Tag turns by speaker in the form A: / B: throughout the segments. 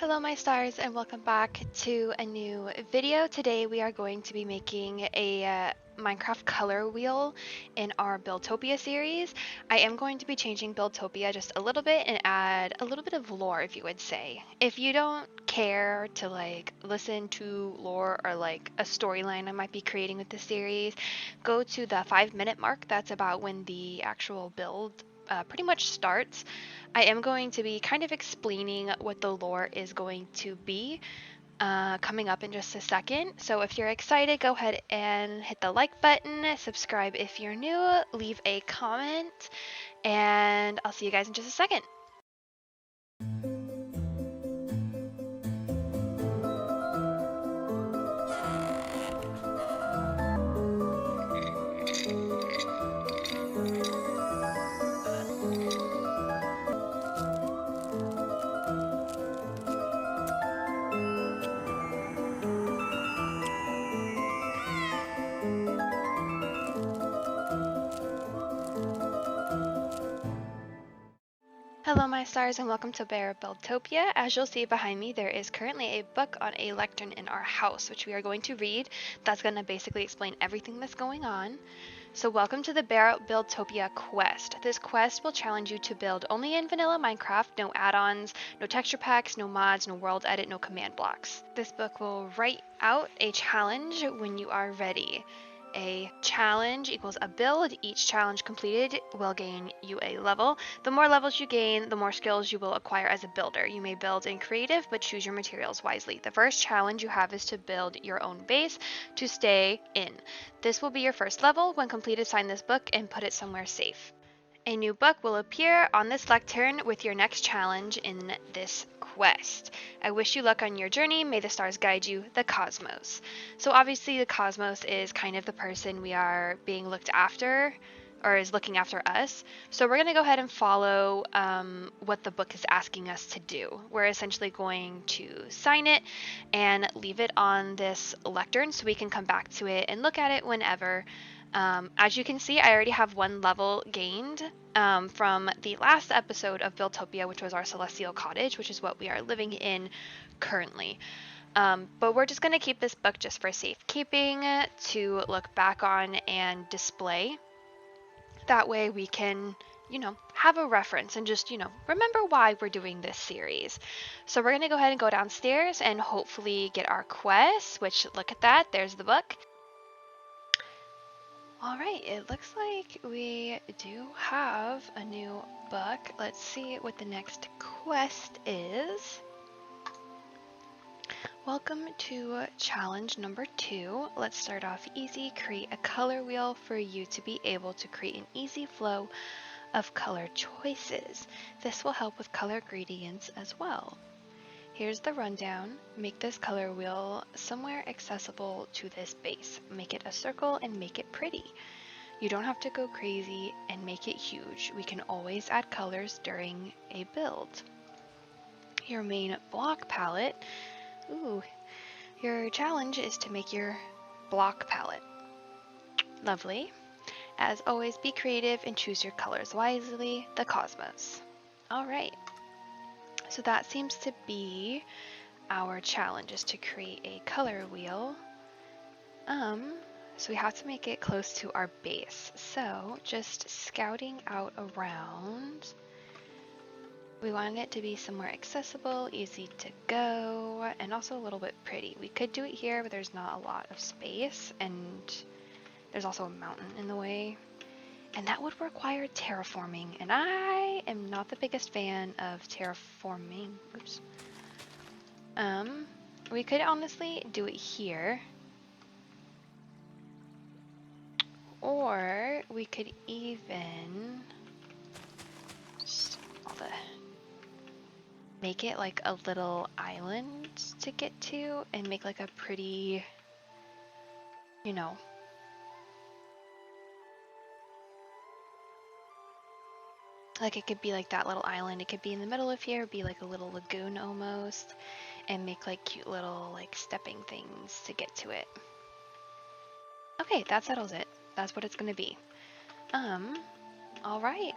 A: Hello my stars and welcome back to a new video. Today we are going to be making a Minecraft color wheel in our Buildtopia series. I am going to be changing Buildtopia just a little bit and add a little bit of lore, if you would say. If you don't care to listen to lore or a storyline I might be creating with this series, go to the 5-minute mark. That's about when the actual build pretty much starts. I am going to be kind of explaining what the lore is going to be coming up in just a second. So if you're excited, go ahead and hit the like button, subscribe if you're new, leave a comment, and I'll see you guys in just a second. Hello my stars and welcome to Buildtopia. As you'll see behind me, there is currently a book on a lectern in our house, which we are going to read. That's going to basically explain everything that's going on. So welcome to the Buildtopia quest. This quest will challenge you to build only in vanilla Minecraft, no add-ons, no texture packs, no mods, no world edit, no command blocks. This book will write out a challenge when you are ready. A challenge equals a build. Each challenge completed will gain you a level. The more levels you gain, the more skills you will acquire as a builder. You may build in creative, but choose your materials wisely. The first challenge you have is to build your own base to stay in. This will be your first level. When completed, sign this book and put it somewhere safe. A new book will appear on this lectern with your next challenge in this quest. I wish you luck on your journey. May the stars guide you, the cosmos. So obviously the cosmos is kind of the person we are being looked after, or is looking after us. So we're going to go ahead and follow what the book is asking us to do. We're essentially going to sign it and leave it on this lectern so we can come back to it and look at it whenever. As you can see, I already have one level gained from the last episode of Buildtopia, which was our Celestial Cottage, which is what we are living in currently. But we're just going to keep this book just for safekeeping to look back on and display. That way we can, have a reference and just, remember why we're doing this series. So we're going to go ahead and go downstairs and hopefully get our quest, which, look at that, there's the book. Alright, it looks like we do have a new book. Let's see what the next quest is. Welcome to challenge number 2. Let's start off easy. Create a color wheel for you to be able to create an easy flow of color choices. This will help with color gradients as well. Here's the rundown. Make this color wheel somewhere accessible to this base. Make it a circle and make it pretty. You don't have to go crazy and make it huge. We can always add colors during a build. Your main block palette. Ooh, your challenge is to make your block palette. Lovely. As always, be creative and choose your colors wisely. The cosmos. Alright. So that seems to be our challenge, is to create a color wheel. So we have to make it close to our base. So just scouting out around, we want it to be somewhere accessible, easy to go, and also a little bit pretty. We could do it here, but there's not a lot of space, and there's also a mountain in the way. And that would require terraforming, and I am not the biggest fan of terraforming. Oops. We could honestly do it here. Or we could even just make it like a little island to get to and make like a pretty, like it could be like that little island. It could be in the middle of here, be like a little lagoon almost, and make like cute little like stepping things to get to it. Okay, that settles it. That's what it's gonna be. Alright.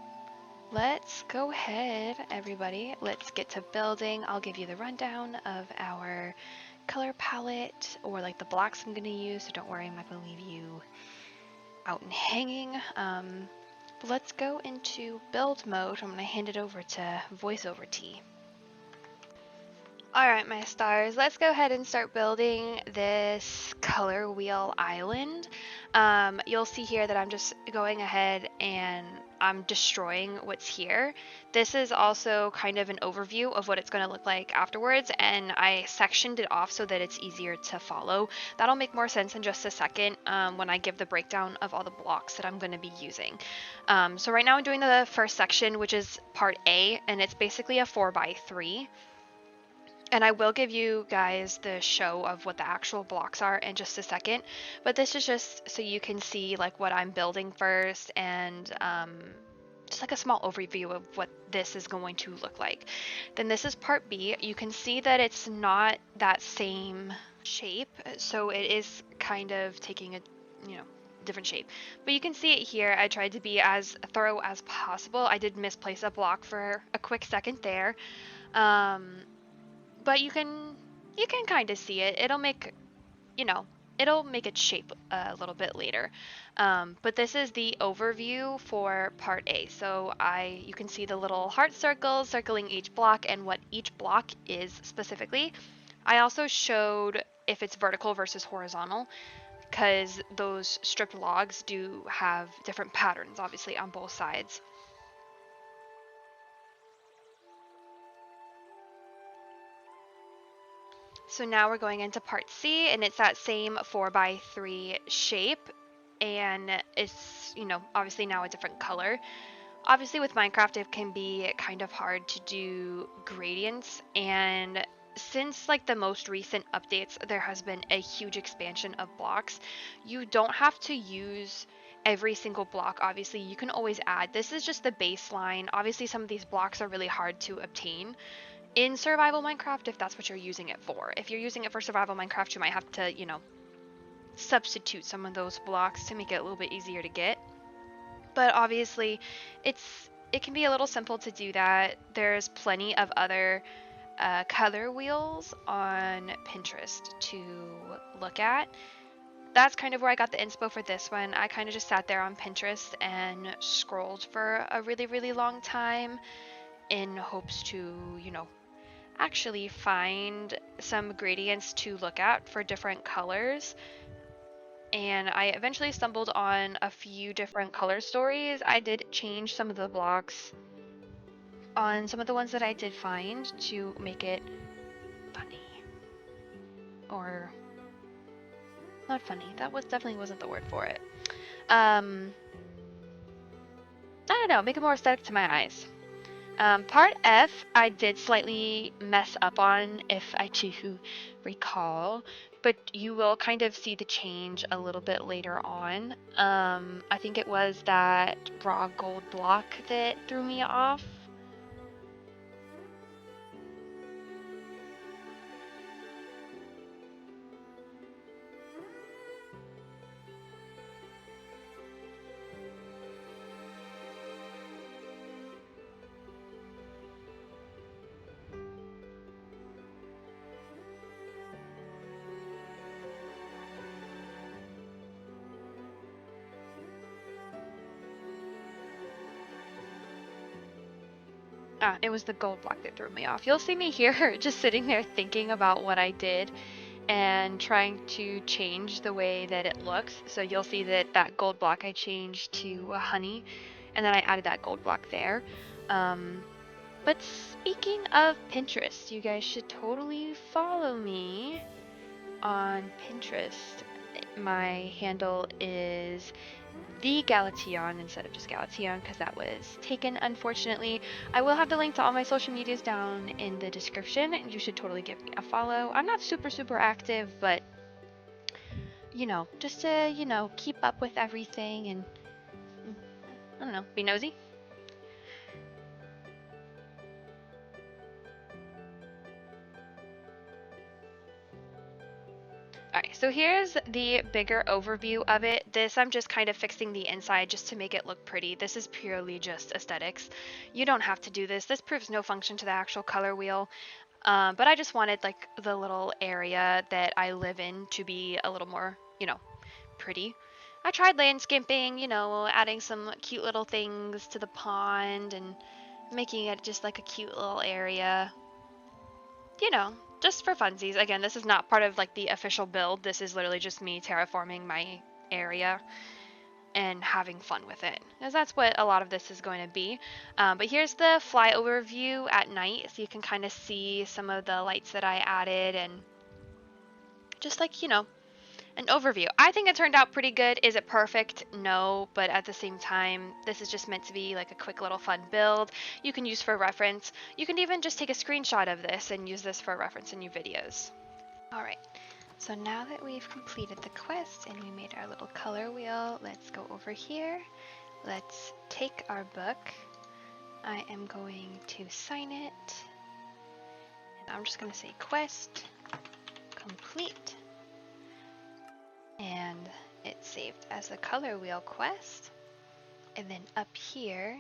A: let's go ahead, everybody. Let's get to building. I'll give you the rundown of our color palette, or like the blocks I'm going to use, so don't worry, I'm not going to leave you out and hanging. Let's go into build mode. I'm going to hand it over to VoiceOver T. Alright, my stars, let's go ahead and start building this color wheel island. You'll see here that I'm just going ahead and I'm destroying what's here. This is also kind of an overview of what it's going to look like afterwards, and I sectioned it off so that it's easier to follow. That'll make more sense in just a second when I give the breakdown of all the blocks that I'm going to be using. So right now I'm doing the first section, which is part A, and it's basically a 4x3. And I will give you guys the show of what the actual blocks are in just a second, but this is just so you can see like what I'm building first, and just like a small overview of what this is going to look like. Then this is part B. You can see that it's not that same shape, so it is kind of taking a, different shape. But you can see it here. I tried to be as thorough as possible. I did misplace a block for a quick second there. But you can kind of see it. It'll make, it'll make its shape a little bit later. But this is the overview for part A. So you can see the little heart circles circling each block and what each block is specifically. I also showed if it's vertical versus horizontal, because those stripped logs do have different patterns, obviously, on both sides. So now we're going into part C, and it's that same 4x3 shape, and it's, obviously now a different color. Obviously with Minecraft it can be kind of hard to do gradients, and since like the most recent updates there has been a huge expansion of blocks. You don't have to use every single block. Obviously you can always add. This is just the baseline. Obviously some of these blocks are really hard to obtain in survival Minecraft if that's what you're using it for. If you're using it for survival Minecraft, you might have to, substitute some of those blocks to make it a little bit easier to get. But obviously it can be a little simple to do that. There's plenty of other color wheels on Pinterest to look at. That's kind of where I got the inspo for this one. I kind of just sat there on Pinterest and scrolled for a really, really long time in hopes to, actually find some gradients to look at for different colors. And I eventually stumbled on a few different color stories. I did change some of the blocks on some of the ones that I did find to make it funny. Or not funny. That definitely wasn't the word for it. I don't know, make it more aesthetic to my eyes. Part F, I did slightly mess up on, if I do recall, but you will kind of see the change a little bit later on. I think it was that raw gold block that threw me off. It was the gold block that threw me off. You'll see me here just sitting there thinking about what I did and trying to change the way that it looks. So you'll see that that gold block I changed to a honey, and then I added that gold block there. But speaking of Pinterest, you guys should totally follow me on Pinterest. My handle is the Galateon instead of just Galateon, because that was taken, unfortunately. I will have the link to all my social medias down in the description. You should totally give me a follow. I'm not super active, but just to keep up with everything and I don't know, be nosy. Alright, so here's the bigger overview of it. This, I'm just kind of fixing the inside just to make it look pretty. This is purely just aesthetics. You don't have to do this. This proves no function to the actual color wheel. But I just wanted like the little area that I live in to be a little more, pretty. I tried landscaping, adding some cute little things to the pond and making it just like a cute little area. Just for funsies. Again, this is not part of like the official build. This is literally just me terraforming my area and having fun with it, because that's what a lot of this is going to be. But here's the flyover view at night, so you can kind of see some of the lights that I added and just like, an overview. I think it turned out pretty good. Is it perfect? No, but at the same time, this is just meant to be like a quick little fun build you can use for reference. You can even just take a screenshot of this and use this for reference in your videos. All right. So now that we've completed the quest and we made our little color wheel, let's go over here. Let's take our book. I am going to sign it. And I'm just going to say quest complete. And it's saved as the color wheel quest. And then up here,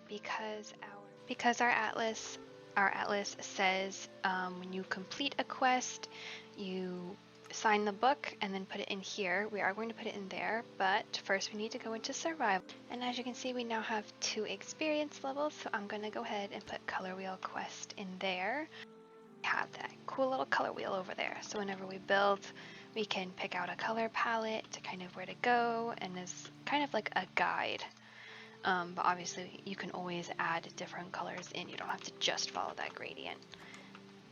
A: because our atlas says when you complete a quest, you sign the book and then put it in here. We are going to put it in there, but first we need to go into survival. And as you can see, we now have 2 experience levels, so I'm going to go ahead and put color wheel quest in there. We have that cool little color wheel over there, so whenever we build, we can pick out a color palette to kind of where to go, and is kind of like a guide. But obviously you can always add different colors in. You don't have to just follow that gradient.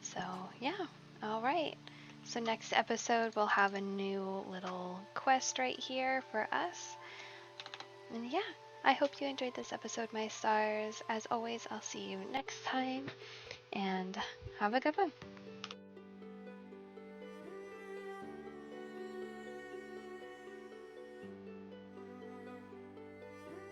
A: So yeah, all right. So next episode we'll have a new little quest right here for us. And yeah, I hope you enjoyed this episode, my stars. As always, I'll see you next time, and have a good one.